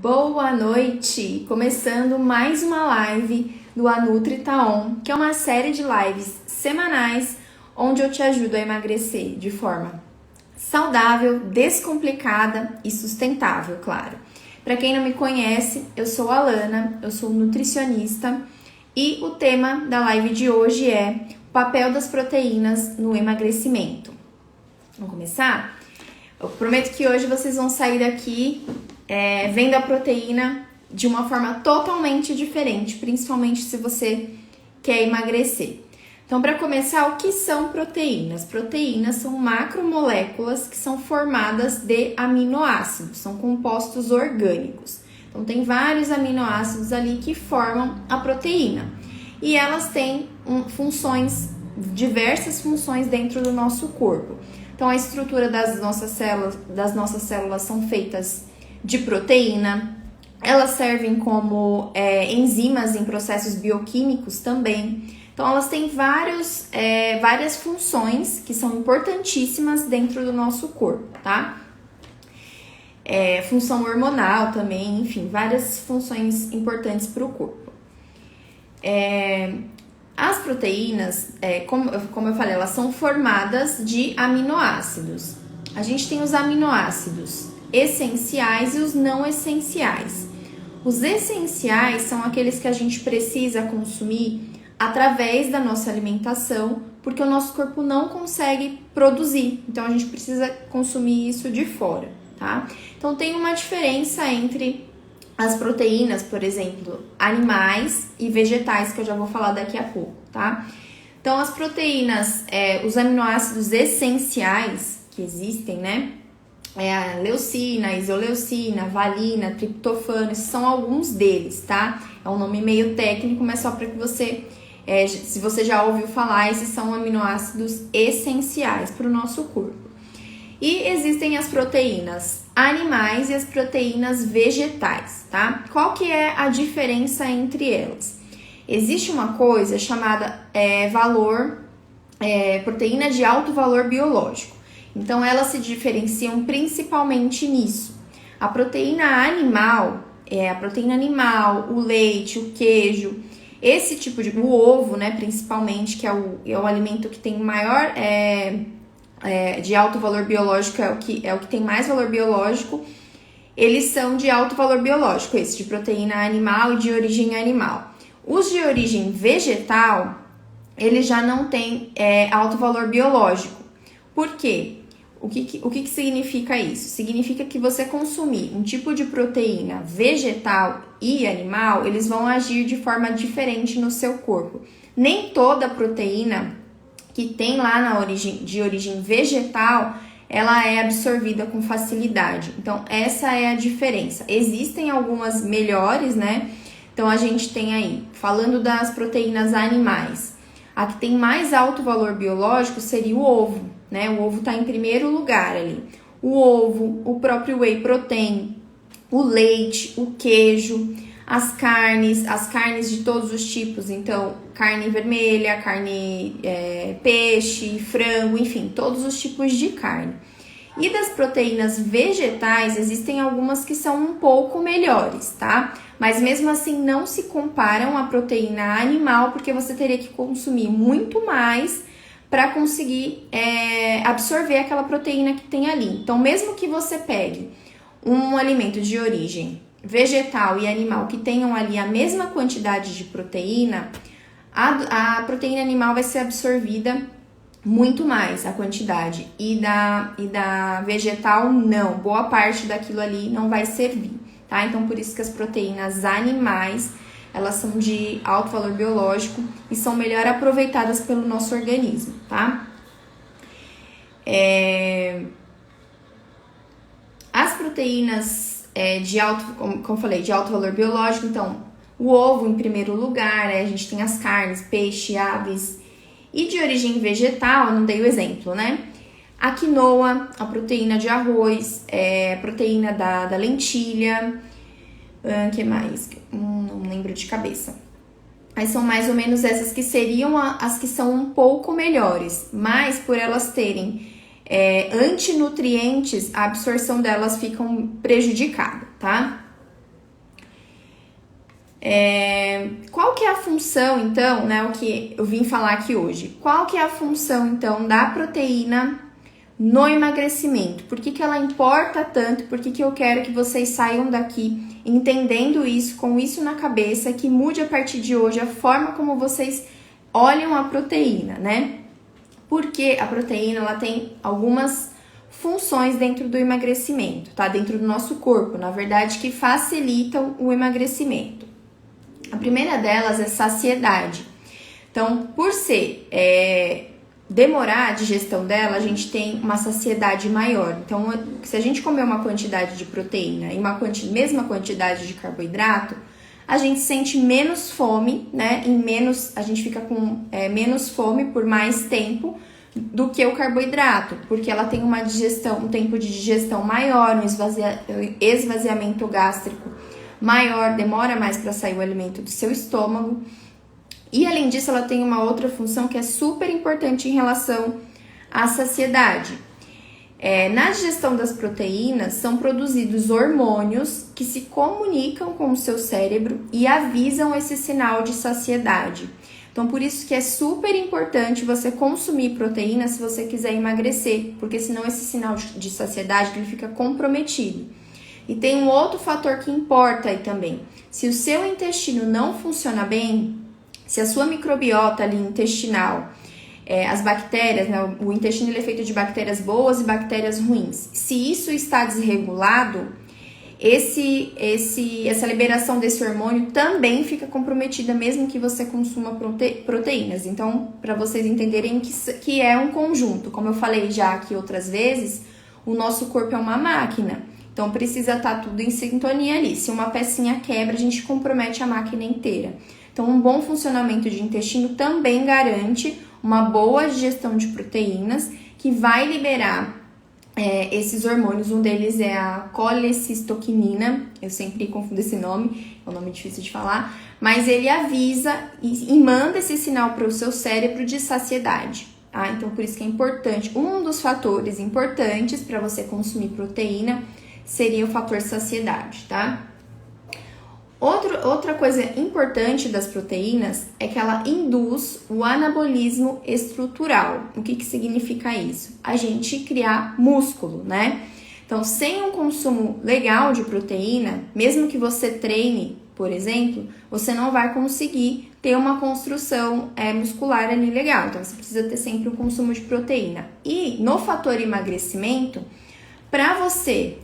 Boa noite! Começando mais uma live do Anutri Taon, que é uma série de lives semanais onde eu te ajudo a emagrecer de forma saudável, descomplicada e sustentável, claro. Para quem não me conhece, eu sou a Lana, eu sou nutricionista e o tema da live de hoje é o papel das proteínas no emagrecimento. Vamos começar? Eu prometo que hoje vocês vão sair daqui vendo a proteína de uma forma totalmente diferente, principalmente se você quer emagrecer. Então, para começar, o que são proteínas? Proteínas são macromoléculas que são formadas de aminoácidos, são compostos orgânicos. Então, tem vários aminoácidos ali que formam a proteína. E elas têm diversas funções dentro do nosso corpo. Então, a estrutura das nossas células são feitas de proteína, elas servem como enzimas em processos bioquímicos também. Então, elas têm várias funções que são importantíssimas dentro do nosso corpo, tá? Função hormonal também, enfim, várias funções importantes para o corpo. As proteínas, como eu falei, elas são formadas de aminoácidos. A gente tem os aminoácidos essenciais e os não essenciais. Os essenciais são aqueles que a gente precisa consumir através da nossa alimentação, porque o nosso corpo não consegue produzir, então a gente precisa consumir isso de fora, tá? Então tem uma diferença entre as proteínas, por exemplo, animais e vegetais, que eu já vou falar daqui a pouco, tá? Então as proteínas, os aminoácidos essenciais que existem, né? A leucina, isoleucina, valina, triptofano, esses são alguns deles, tá? É um nome meio técnico, mas só para que você, se você já ouviu falar, esses são aminoácidos essenciais para o nosso corpo. E existem as proteínas animais e as proteínas vegetais, tá? Qual que é a diferença entre elas? Existe uma coisa chamada proteína de alto valor biológico. Então, elas se diferenciam principalmente nisso. A proteína animal, o leite, o queijo, esse tipo o ovo, né, principalmente, que é o alimento que tem maior, de alto valor biológico, é o que tem mais valor biológico, eles são de alto valor biológico, esse de proteína animal e de origem animal. Os de origem vegetal, eles já não têm alto valor biológico. Por quê? O que significa isso? Significa que você consumir um tipo de proteína vegetal e animal, eles vão agir de forma diferente no seu corpo. Nem toda proteína que tem lá de origem vegetal, ela é absorvida com facilidade. Então, essa é a diferença. Existem algumas melhores, né? Então, a gente tem aí, falando das proteínas animais, a que tem mais alto valor biológico seria o ovo, né? O ovo está em primeiro lugar ali. O ovo, o próprio whey protein, o leite, o queijo, as carnes de todos os tipos. Então, carne vermelha, carne peixe, frango, enfim, todos os tipos de carne. E das proteínas vegetais, existem algumas que são um pouco melhores, tá? Mas mesmo assim não se comparam à proteína animal, porque você teria que consumir muito mais para conseguir absorver aquela proteína que tem ali. Então, mesmo que você pegue um alimento de origem vegetal e animal que tenham ali a mesma quantidade de proteína, a proteína animal vai ser absorvida muito mais a quantidade, e da vegetal não, boa parte daquilo ali não vai servir, tá? Então, por isso que as proteínas animais, elas são de alto valor biológico e são melhor aproveitadas pelo nosso organismo, tá? As proteínas como eu falei, de alto valor biológico, então, o ovo em primeiro lugar, né? A gente tem as carnes, peixe, aves. E de origem vegetal, eu não dei o exemplo, né? A quinoa, a proteína de arroz, a proteína da lentilha, que mais? Não lembro de cabeça. Mas são mais ou menos essas que seriam as que são um pouco melhores, mas por elas terem antinutrientes, a absorção delas fica prejudicada, tá? Qual que é a função, então, né, o que eu vim falar aqui hoje? Qual que é a função, então, da proteína no emagrecimento? Por que ela importa tanto? Por que eu quero que vocês saiam daqui entendendo isso, com isso na cabeça, que mude a partir de hoje a forma como vocês olham a proteína, né? Porque a proteína, ela tem algumas funções dentro do emagrecimento, tá? Dentro do nosso corpo, na verdade, que facilitam o emagrecimento. A primeira delas é saciedade. Então, por ser demorar a digestão dela, a gente tem uma saciedade maior. Então, se a gente comer uma quantidade de proteína e mesma quantidade de carboidrato, a gente sente menos fome, né? A gente fica com menos fome por mais tempo do que o carboidrato, porque ela tem um tempo de digestão maior, um esvaziamento gástrico maior, demora mais para sair o alimento do seu estômago. E além disso, ela tem uma outra função que é super importante em relação à saciedade. Na digestão das proteínas, são produzidos hormônios que se comunicam com o seu cérebro e avisam esse sinal de saciedade. Então, por isso que é super importante você consumir proteína se você quiser emagrecer, porque senão esse sinal de saciedade ele fica comprometido. E tem um outro fator que importa aí também. Se o seu intestino não funciona bem, se a sua microbiota ali intestinal, as bactérias, né, o intestino ele é feito de bactérias boas e bactérias ruins. Se isso está desregulado, essa liberação desse hormônio também fica comprometida, mesmo que você consuma proteínas. Então, para vocês entenderem que é um conjunto, como eu falei já aqui outras vezes, o nosso corpo é uma máquina. Então, precisa estar tudo em sintonia ali. Se uma pecinha quebra, a gente compromete a máquina inteira. Então, um bom funcionamento de intestino também garante uma boa digestão de proteínas, que vai liberar esses hormônios. Um deles é a colecistoquinina, eu sempre confundo esse nome, é um nome difícil de falar, mas ele avisa e manda esse sinal para o seu cérebro de saciedade. Tá? Então, por isso que é importante, um dos fatores importantes para você consumir proteína seria o fator saciedade, tá? Outra coisa importante das proteínas é que ela induz o anabolismo estrutural. O que significa isso? A gente criar músculo, né? Então, sem um consumo legal de proteína, mesmo que você treine, por exemplo, você não vai conseguir ter uma construção muscular ali legal. Então, você precisa ter sempre um consumo de proteína. E no fator emagrecimento, para você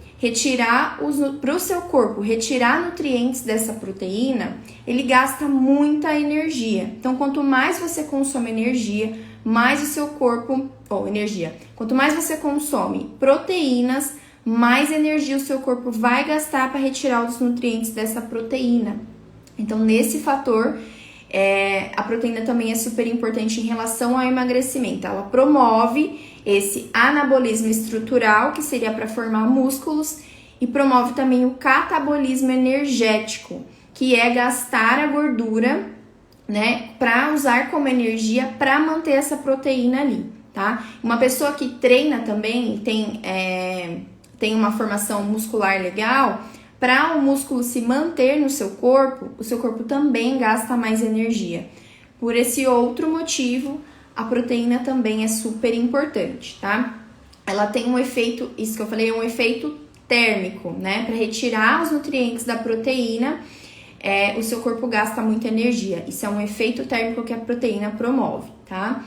para o seu corpo retirar nutrientes dessa proteína, ele gasta muita energia. Então, quanto mais você consome energia, mais o seu corpo, quanto mais você consome proteínas, mais energia o seu corpo vai gastar para retirar os nutrientes dessa proteína. Então, nesse fator, a proteína também é super importante em relação ao emagrecimento. Ela promove esse anabolismo estrutural, que seria para formar músculos, e promove também o catabolismo energético, que é gastar a gordura, né, para usar como energia para manter essa proteína ali, tá? Uma pessoa que treina também tem uma formação muscular legal, para o músculo se manter no seu corpo, o seu corpo também gasta mais energia. Por esse outro motivo, a proteína também é super importante, tá? Ela tem um efeito, isso que eu falei, é um efeito térmico, né? Para retirar os nutrientes da proteína, o seu corpo gasta muita energia. Isso é um efeito térmico que a proteína promove, tá?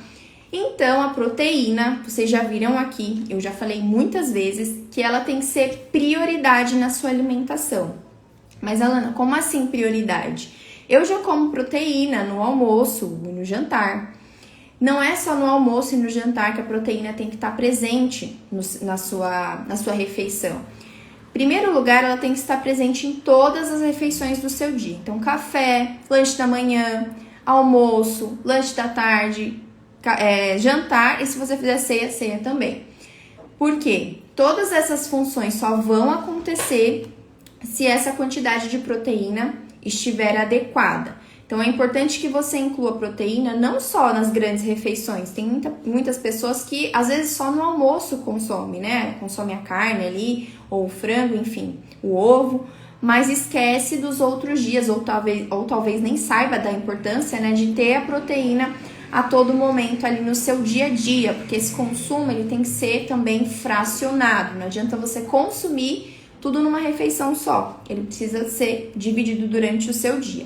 Então, a proteína, vocês já viram aqui, eu já falei muitas vezes, que ela tem que ser prioridade na sua alimentação. Mas, Alana, como assim prioridade? Eu já como proteína no almoço e no jantar. Não é só no almoço e no jantar que a proteína tem que estar presente na sua refeição. Em primeiro lugar, ela tem que estar presente em todas as refeições do seu dia. Então, café, lanche da manhã, almoço, lanche da tarde, jantar, e se você fizer ceia, ceia também. Por quê? Todas essas funções só vão acontecer se essa quantidade de proteína estiver adequada. Então, é importante que você inclua proteína não só nas grandes refeições. Tem muitas pessoas que, às vezes, só no almoço consome, né? Consome a carne ali, ou o frango, enfim, o ovo. mas esquece dos outros dias, ou talvez nem saiba da importância, né, de ter a proteína a todo momento ali no seu dia a dia, porque esse consumo ele tem que ser também fracionado, não adianta você consumir tudo numa refeição só, ele precisa ser dividido durante o seu dia.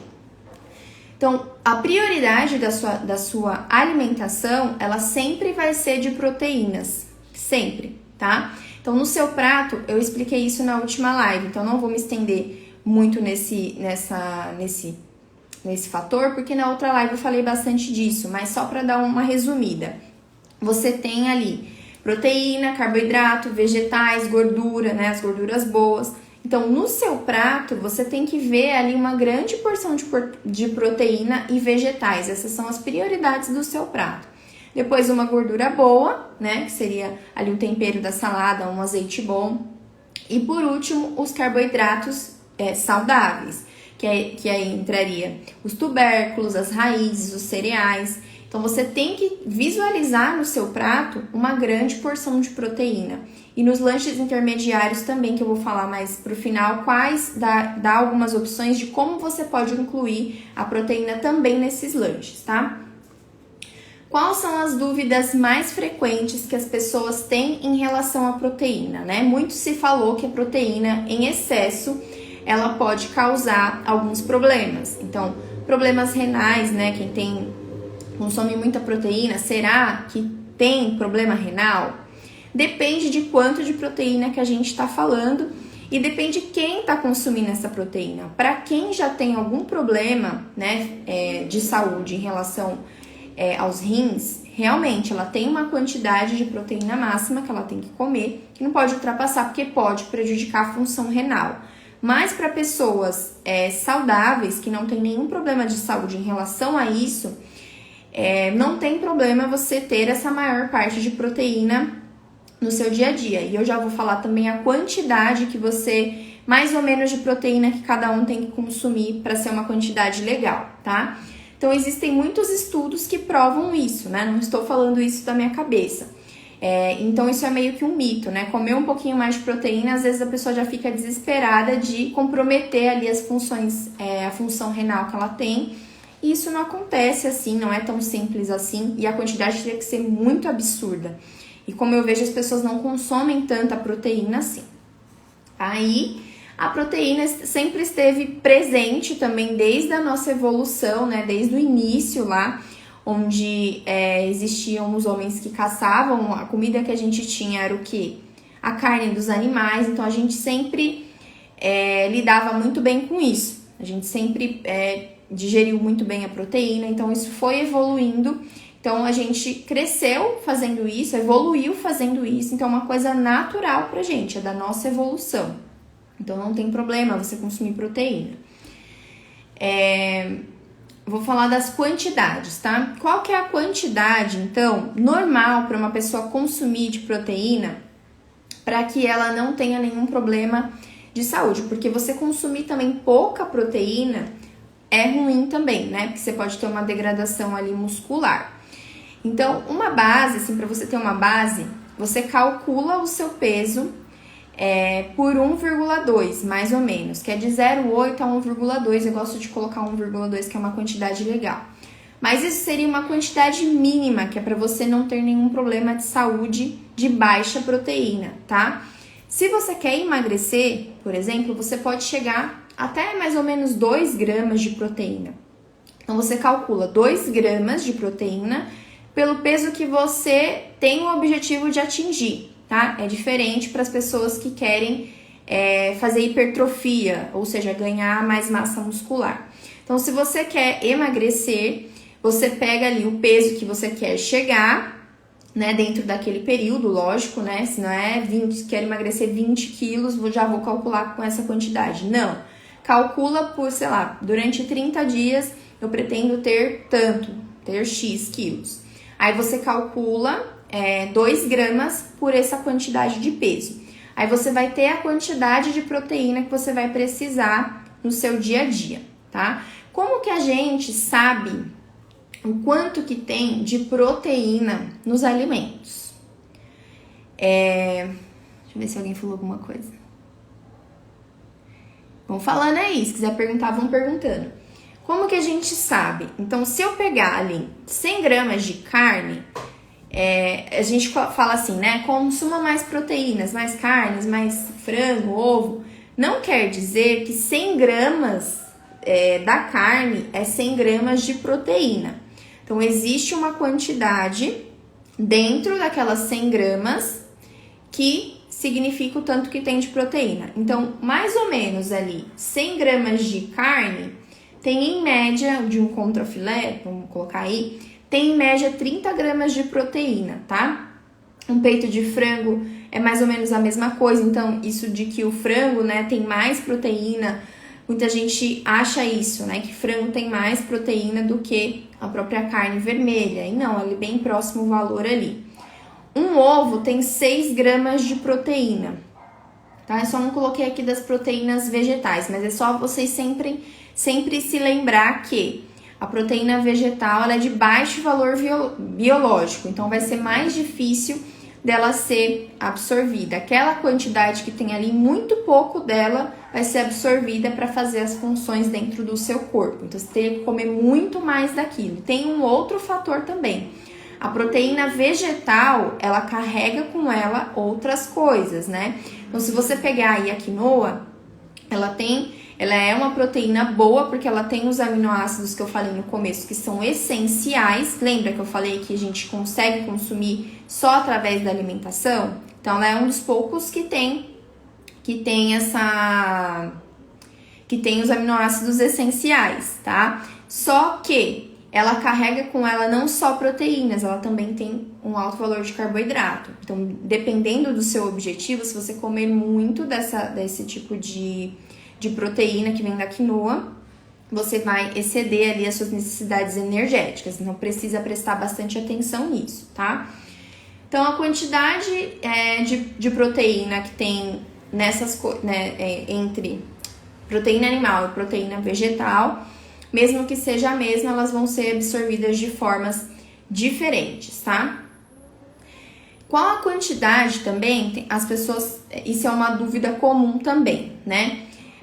Então, a prioridade da sua alimentação, ela sempre vai ser de proteínas, sempre, tá? Então, no seu prato, eu expliquei isso na última live, então não vou me estender muito nesse fator, porque na outra live eu falei bastante disso, mas só para dar uma resumida. Você tem ali proteína, carboidrato, vegetais, gordura, né, as gorduras boas. Então, no seu prato, você tem que ver ali uma grande porção de proteína e vegetais. Essas são as prioridades do seu prato. Depois, uma gordura boa, né, que seria ali o tempero da salada, um azeite bom. E por último, os carboidratos saudáveis, que aí entraria os tubérculos, as raízes, os cereais. Então, você tem que visualizar no seu prato uma grande porção de proteína. E nos lanches intermediários também, que eu vou falar mais pro final, dá algumas opções de como você pode incluir a proteína também nesses lanches, tá? Quais são as dúvidas mais frequentes que as pessoas têm em relação à proteína, né? Muito se falou que a proteína em excesso, ela pode causar alguns problemas. Então, problemas renais, né? Quem consome muita proteína, será que tem problema renal? Depende de quanto de proteína que a gente está falando e depende de quem está consumindo essa proteína. Para quem já tem algum problema, né, de saúde em relação aos rins, realmente ela tem uma quantidade de proteína máxima que ela tem que comer, que não pode ultrapassar porque pode prejudicar a função renal. Mas para pessoas saudáveis, que não tem nenhum problema de saúde em relação a isso, não tem problema você ter essa maior parte de proteína no seu dia a dia. E eu já vou falar também a quantidade que você, mais ou menos de proteína que cada um tem que consumir para ser uma quantidade legal, tá? Então, existem muitos estudos que provam isso, né? Não estou falando isso da minha cabeça. Então, isso é meio que um mito, né? Comer um pouquinho mais de proteína, às vezes a pessoa já fica desesperada de comprometer ali as funções, a função renal que ela tem. E isso não acontece assim, não é tão simples assim. E a quantidade teria que ser muito absurda. E como eu vejo, as pessoas não consomem tanta proteína assim. Aí, a proteína sempre esteve presente também desde a nossa evolução, né? Desde o início lá, onde existiam os homens que caçavam, a comida que a gente tinha era o quê? A carne dos animais, então a gente sempre lidava muito bem com isso. A gente sempre digeriu muito bem a proteína, então isso foi evoluindo. Então, a gente cresceu fazendo isso, evoluiu fazendo isso, então é uma coisa natural pra gente, é da nossa evolução. Então, não tem problema você consumir proteína. Vou falar das quantidades, tá? Qual que é a quantidade, então, normal para uma pessoa consumir de proteína para que ela não tenha nenhum problema de saúde? Porque você consumir também pouca proteína é ruim também, né? Porque você pode ter uma degradação ali muscular. Então, uma base, assim, para você ter uma base, você calcula o seu peso por 1,2, mais ou menos, que é de 0,8 a 1,2. Eu gosto de colocar 1,2, que é uma quantidade legal. Mas isso seria uma quantidade mínima, que é para você não ter nenhum problema de saúde de baixa proteína, tá? Se você quer emagrecer, por exemplo, você pode chegar até mais ou menos 2 gramas de proteína. Então, você calcula 2 gramas de proteína pelo peso que você tem o objetivo de atingir, tá? É diferente para as pessoas que querem fazer hipertrofia, ou seja, ganhar mais massa muscular. Então, se você quer emagrecer, você pega ali o peso que você quer chegar, né, dentro daquele período, lógico, né? Se não é 20, quero emagrecer 20 quilos, já vou calcular com essa quantidade. Não. Calcula por, sei lá, durante 30 dias eu pretendo ter X quilos. Aí você calcula 2 gramas por essa quantidade de peso. Aí você vai ter a quantidade de proteína que você vai precisar no seu dia a dia, tá? Como que a gente sabe o quanto que tem de proteína nos alimentos? Deixa eu ver se alguém falou alguma coisa. Vão falando aí, se quiser perguntar, vão perguntando. Como que a gente sabe? Então, se eu pegar ali 100 gramas de carne, a gente fala assim, né? Consuma mais proteínas, mais carnes, mais frango, ovo. Não quer dizer que 100 gramas da carne é 100 gramas de proteína. Então, existe uma quantidade dentro daquelas 100 gramas que significa o tanto que tem de proteína. Então, mais ou menos ali, 100 gramas de carne tem em média, de um contrafilé, vamos colocar aí, tem em média 30 gramas de proteína, tá? Um peito de frango é mais ou menos a mesma coisa, então isso de que o frango, né, tem mais proteína, muita gente acha isso, né, que frango tem mais proteína do que a própria carne vermelha, e não, ele é bem próximo o valor ali. Um ovo tem 6 gramas de proteína, tá? Eu só não coloquei aqui das proteínas vegetais, mas é só vocês sempre se lembrar que a proteína vegetal ela é de baixo valor biológico, então vai ser mais difícil dela ser absorvida. Aquela quantidade que tem ali, muito pouco dela vai ser absorvida para fazer as funções dentro do seu corpo. Então, você tem que comer muito mais daquilo. Tem um outro fator também. A proteína vegetal, ela carrega com ela outras coisas, né? Então, se você pegar aí a quinoa, ela é uma proteína boa porque ela tem os aminoácidos que eu falei no começo que são essenciais. Lembra que eu falei que a gente consegue consumir só através da alimentação? Então, ela é um dos poucos que tem os aminoácidos essenciais, tá? Só que ela carrega com ela não só proteínas, ela também tem um alto valor de carboidrato. Então, dependendo do seu objetivo, se você comer muito desse tipo de proteína que vem da quinoa, você vai exceder ali as suas necessidades energéticas. Então, precisa prestar bastante atenção nisso, tá? Então, a quantidade de proteína que tem entre proteína animal e proteína vegetal, mesmo que seja a mesma, elas vão ser absorvidas de formas diferentes, tá? Qual a quantidade também? As pessoas, isso é uma dúvida comum também, né?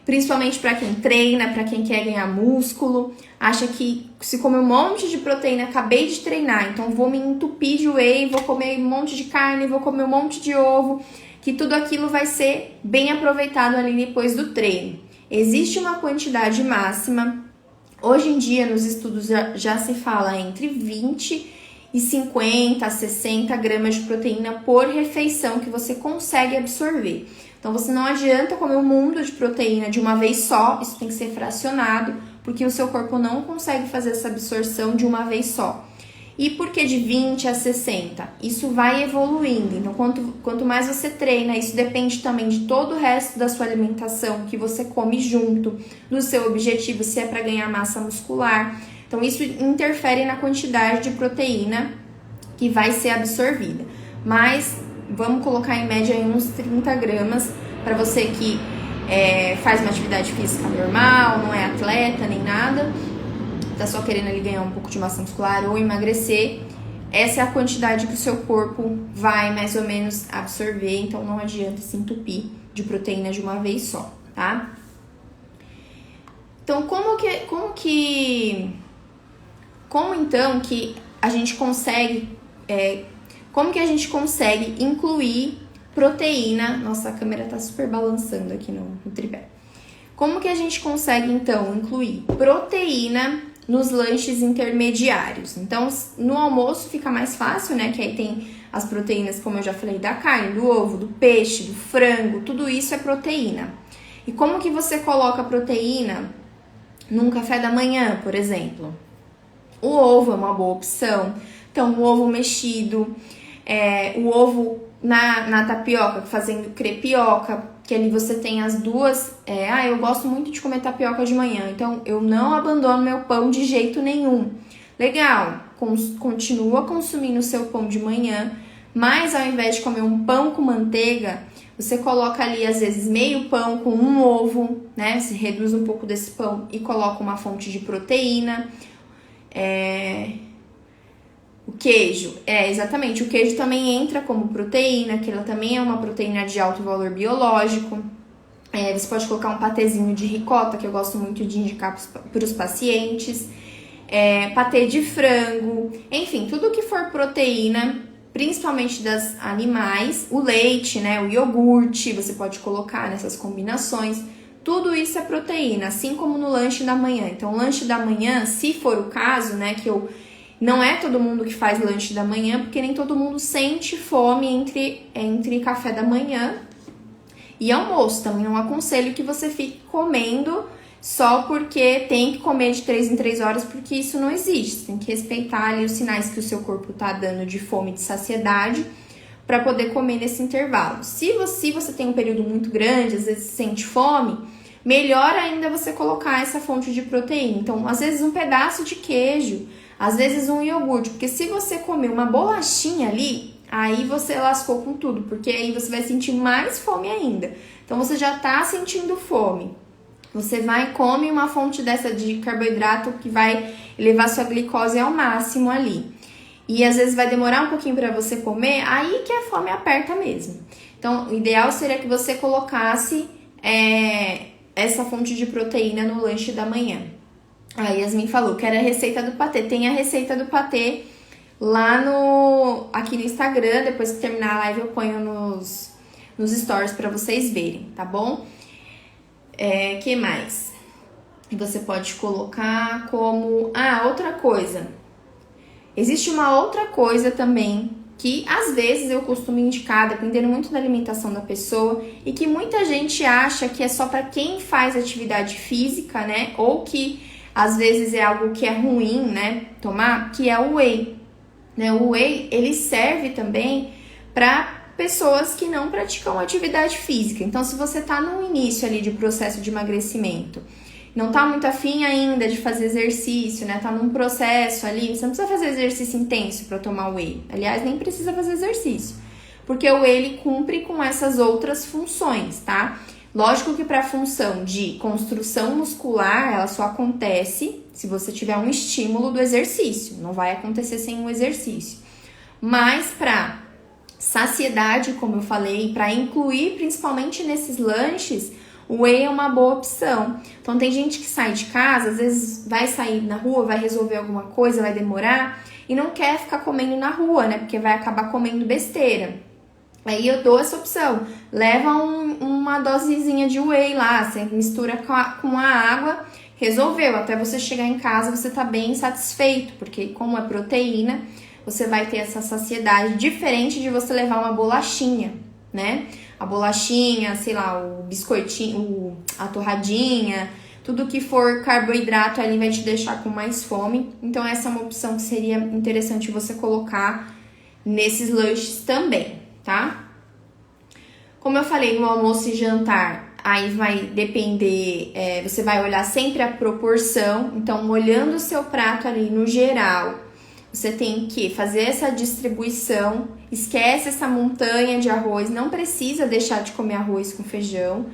Principalmente para quem treina, para quem quer ganhar músculo, acha que se comer um monte de proteína, acabei de treinar, então vou me entupir de whey, vou comer um monte de carne, vou comer um monte de ovo, que tudo aquilo vai ser bem aproveitado ali depois do treino. Existe uma quantidade máxima. Hoje em dia, nos estudos já se fala entre 20 e 50, 60 gramas de proteína por refeição que você consegue absorver. Então, você não adianta comer um mundo de proteína de uma vez só, isso tem que ser fracionado, porque o seu corpo não consegue fazer essa absorção de uma vez só. E por que de 20 a 60? Isso vai evoluindo, então quanto mais você treina, isso depende também de todo o resto da sua alimentação que você come junto, do seu objetivo, se é para ganhar massa muscular. Então isso interfere na quantidade de proteína que vai ser absorvida. Mas vamos colocar em média aí uns 30 gramas para você que faz uma atividade física normal, não é atleta nem nada, tá só querendo ali ganhar um pouco de massa muscular ou emagrecer, essa é a quantidade que o seu corpo vai mais ou menos absorver, então não adianta se entupir de proteína de uma vez só, tá? Então, como então que a gente consegue, como que a gente consegue incluir proteína? Nossa, a câmera tá super balançando aqui no tripé. Como que a gente consegue, então, incluir proteína nos lanches intermediários? Então, no almoço fica mais fácil, né? Que aí tem as proteínas, como eu já falei, da carne, do ovo, do peixe, do frango, tudo isso é proteína. E como que você coloca proteína num café da manhã, por exemplo? O ovo é uma boa opção. Então, o ovo mexido, o ovo na tapioca, fazendo crepioca, que ali você tem as duas. Eu gosto muito de comer tapioca de manhã, então eu não abandono meu pão de jeito nenhum. Legal, continua consumindo o seu pão de manhã, mas ao invés de comer um pão com manteiga, você coloca ali às vezes meio pão com um ovo, né? Você reduz um pouco desse pão e coloca uma fonte de proteína. O queijo, exatamente, o queijo também entra como proteína, que ela também é uma proteína de alto valor biológico. Você pode colocar um patezinho de ricota, que eu gosto muito de indicar para os pacientes. Patê de frango, enfim, tudo que for proteína, principalmente das animais, o leite, né, o iogurte, você pode colocar nessas combinações. Tudo isso é proteína, assim como no lanche da manhã. Então, o lanche da manhã, se for o caso, né, não é todo mundo que faz lanche da manhã, porque nem todo mundo sente fome entre café da manhã e almoço. Também não aconselho que você fique comendo só porque tem que comer de 3 em 3 horas, porque isso não existe. Você tem que respeitar ali os sinais que o seu corpo tá dando de fome e de saciedade para poder comer nesse intervalo. Se você tem um período muito grande, às vezes sente fome, melhor ainda você colocar essa fonte de proteína. Então, às vezes um pedaço de queijo, às vezes um iogurte, porque se você comer uma bolachinha ali, aí você lascou com tudo, porque aí você vai sentir mais fome ainda. Então, você já tá sentindo fome. Você vai e come uma fonte dessa de carboidrato que vai elevar sua glicose ao máximo ali. E às vezes vai demorar um pouquinho para você comer, aí que a fome aperta mesmo. Então, o ideal seria que você colocasse essa fonte de proteína no lanche da manhã. A Yasmin falou que era a receita do patê. Tem a receita do patê lá aqui no Instagram. Depois que terminar a live eu ponho nos stories para vocês verem, tá bom? Que mais? Você pode colocar como... outra coisa. Existe uma outra coisa também que às vezes eu costumo indicar, dependendo muito da alimentação da pessoa, e que muita gente acha que é só para quem faz atividade física, né? Ou que às vezes é algo que é ruim, né? Tomar, que é o whey. Né? O whey, ele serve também para pessoas que não praticam atividade física. Então, se você tá no início ali de processo de emagrecimento, não tá muito afim ainda de fazer exercício, né? Tá num processo ali, você não precisa fazer exercício intenso para tomar whey. Aliás, nem precisa fazer exercício, porque o whey ele cumpre com essas outras funções, tá? Lógico que para a função de construção muscular, ela só acontece se você tiver um estímulo do exercício. Não vai acontecer sem um exercício. Mas para saciedade, como eu falei, para incluir principalmente nesses lanches, o whey é uma boa opção. Então tem gente que sai de casa, às vezes vai sair na rua, vai resolver alguma coisa, vai demorar e não quer ficar comendo na rua, né? Porque vai acabar comendo besteira. Aí eu dou essa opção, leva uma dosezinha de whey lá, você mistura com a água, resolveu. Até você chegar em casa você tá bem satisfeito, porque como é proteína, você vai ter essa saciedade, diferente de você levar uma bolachinha, né? A bolachinha, sei lá, o biscoitinho, a torradinha, tudo que for carboidrato ali vai te deixar com mais fome. Então essa é uma opção que seria interessante você colocar nesses lanches também, tá? Como eu falei, no almoço e jantar, aí vai depender, você vai olhar sempre a proporção. Então, olhando o seu prato ali no geral, você tem que fazer essa distribuição, esquece essa montanha de arroz, não precisa deixar de comer arroz com feijão.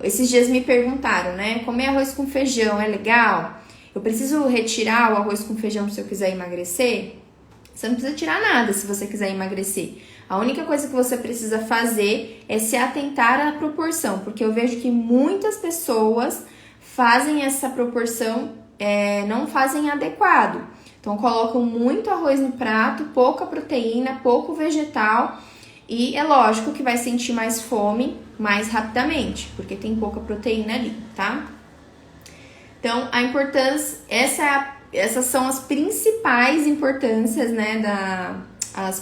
Esses dias me perguntaram, né, comer arroz com feijão é legal? Eu preciso retirar o arroz com feijão se eu quiser emagrecer? Você não precisa tirar nada se você quiser emagrecer. A única coisa que você precisa fazer é se atentar à proporção, porque eu vejo que muitas pessoas fazem essa proporção, não fazem adequado. Então, colocam muito arroz no prato, pouca proteína, pouco vegetal e é lógico que vai sentir mais fome mais rapidamente, porque tem pouca proteína ali, tá? Então, a importância, essas são as principais importâncias, né,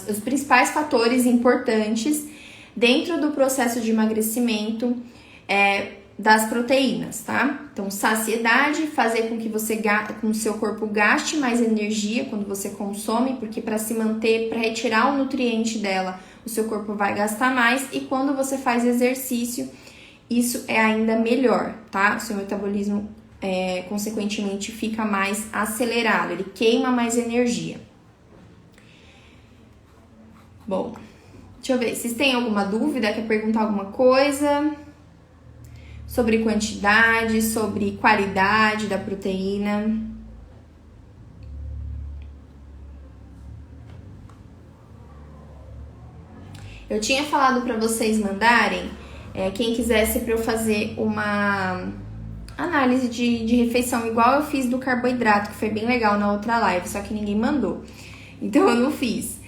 os principais fatores importantes dentro do processo de emagrecimento das proteínas, tá? Então, saciedade, fazer com que com o seu corpo gaste mais energia quando você consome, porque para se manter, para retirar o nutriente dela, o seu corpo vai gastar mais, e quando você faz exercício, isso é ainda melhor, tá? O seu metabolismo, consequentemente, fica mais acelerado, ele queima mais energia. Bom, deixa eu ver, vocês têm alguma dúvida, quer perguntar alguma coisa? Sobre quantidade, sobre qualidade da proteína. Eu tinha falado para vocês mandarem Quem quisesse para eu fazer uma análise de refeição, igual eu fiz do carboidrato, que foi bem legal na outra live, só que ninguém mandou. Então eu não fiz.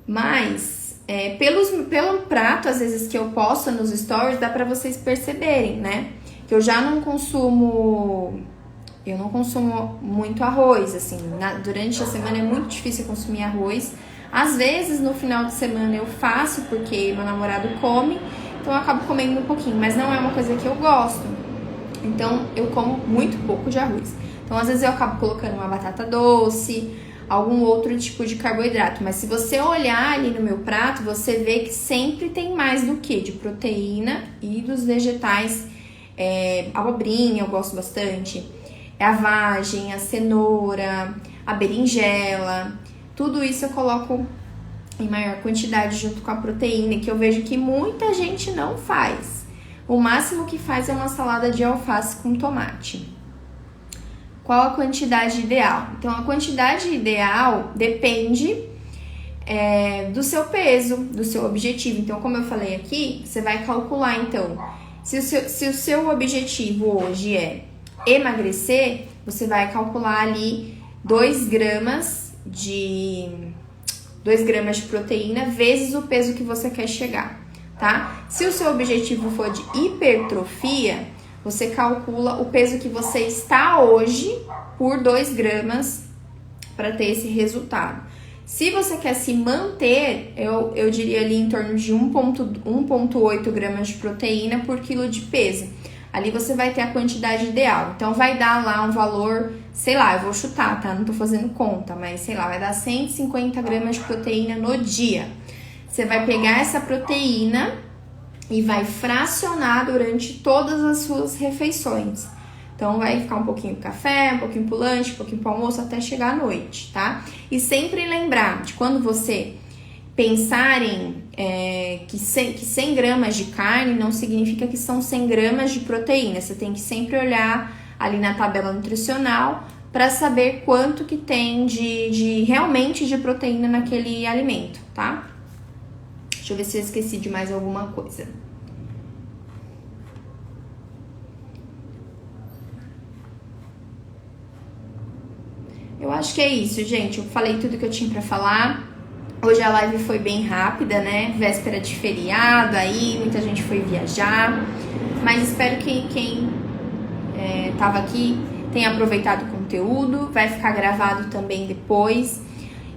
Mas pelo prato, às vezes, que eu posto nos stories, dá pra vocês perceberem, né? Que eu já não consumo... Eu não consumo muito arroz, assim. Durante a semana é muito difícil consumir arroz. Às vezes, no final de semana eu faço, porque meu namorado come, então eu acabo comendo um pouquinho. Mas não é uma coisa que eu gosto. Então, eu como muito pouco de arroz. Então, às vezes eu acabo colocando uma batata doce, algum outro tipo de carboidrato. Mas se você olhar ali no meu prato, você vê que sempre tem mais do que de proteína e dos vegetais. Abobrinha eu gosto bastante. A vagem, a cenoura, a berinjela. Tudo isso eu coloco em maior quantidade junto com a proteína, que eu vejo que muita gente não faz. O máximo que faz é uma salada de alface com tomate. Qual a quantidade ideal? Então, a quantidade ideal depende do seu peso, do seu objetivo. Então, como eu falei aqui, você vai calcular, então, se o seu objetivo hoje é emagrecer, você vai calcular ali 2 gramas de proteína vezes o peso que você quer chegar, tá? Se o seu objetivo for de hipertrofia, você calcula o peso que você está hoje por 2 gramas para ter esse resultado. Se você quer se manter, eu diria ali em torno de 1,8 gramas de proteína por quilo de peso. Ali você vai ter a quantidade ideal. Então, vai dar lá um valor, sei lá, eu vou chutar, tá? Não tô fazendo conta, mas sei lá, vai dar 150 gramas de proteína no dia. Você vai pegar essa proteína e vai fracionar durante todas as suas refeições. Então, vai ficar um pouquinho pro café, um pouquinho pro lanche, um pouquinho pro almoço, até chegar à noite, tá? E sempre lembrar de quando você pensarem que 100 gramas de carne não significa que são 100 gramas de proteína. Você tem que sempre olhar ali na tabela nutricional para saber quanto que tem realmente de proteína naquele alimento, tá? Deixa eu ver se eu esqueci de mais alguma coisa. Eu acho que é isso, gente. Eu falei tudo que eu tinha pra falar. Hoje a live foi bem rápida, né? Véspera de feriado, aí muita gente foi viajar. Mas espero que quem tava aqui tenha aproveitado o conteúdo. Vai ficar gravado também depois.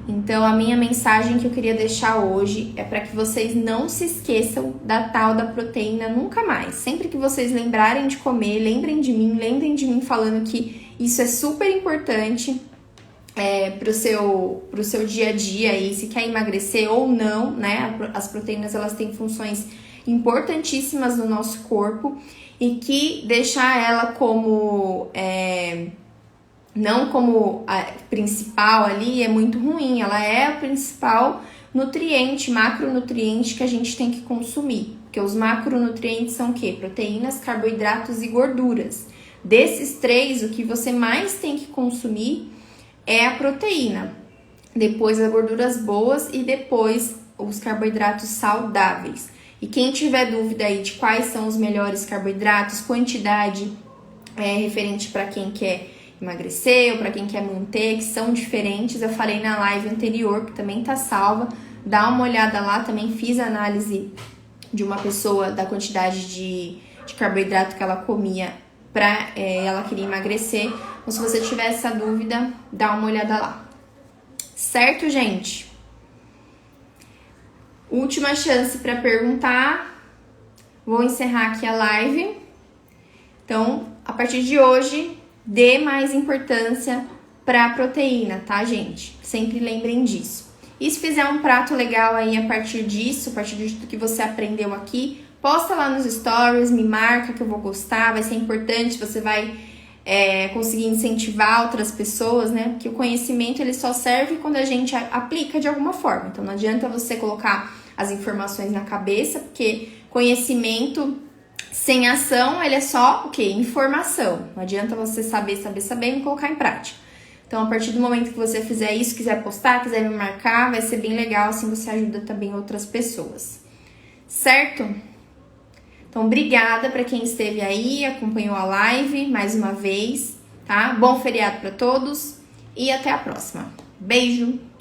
Então, a minha mensagem que eu queria deixar hoje é para que vocês não se esqueçam da tal da proteína nunca mais. Sempre que vocês lembrarem de comer, lembrem de mim falando que isso é super importante pro seu dia a dia aí, se quer emagrecer ou não, né? As proteínas, elas têm funções importantíssimas no nosso corpo e que deixar ela como... não como a principal ali é muito ruim. Ela é a principal nutriente, macronutriente que a gente tem que consumir. Porque os macronutrientes são o quê? Proteínas, carboidratos e gorduras. Desses 3, o que você mais tem que consumir é a proteína. Depois as gorduras boas e depois os carboidratos saudáveis. E quem tiver dúvida aí de quais são os melhores carboidratos, quantidade referente para quem quer emagrecer ou para quem quer manter, que são diferentes. Eu falei na live anterior, que também tá salva. Dá uma olhada lá, também fiz a análise de uma pessoa da quantidade de carboidrato que ela comia para ela queria emagrecer. Então, se você tiver essa dúvida, dá uma olhada lá. Certo, gente? Última chance para perguntar. Vou encerrar aqui a live. Então, a partir de hoje, dê mais importância para a proteína, tá, gente? Sempre lembrem disso. E se fizer um prato legal aí a partir disso, a partir de tudo que você aprendeu aqui, posta lá nos stories, me marca que eu vou gostar, vai ser importante, você vai conseguir incentivar outras pessoas, né? Porque o conhecimento, ele só serve quando a gente aplica de alguma forma. Então, não adianta você colocar as informações na cabeça, porque conhecimento sem ação, ele é só o quê? Informação. Não adianta você saber e não colocar em prática. Então, a partir do momento que você fizer isso, quiser postar, quiser me marcar, vai ser bem legal, assim você ajuda também outras pessoas. Certo? Então, obrigada para quem esteve aí, acompanhou a live mais uma vez, tá? Bom feriado para todos e até a próxima. Beijo!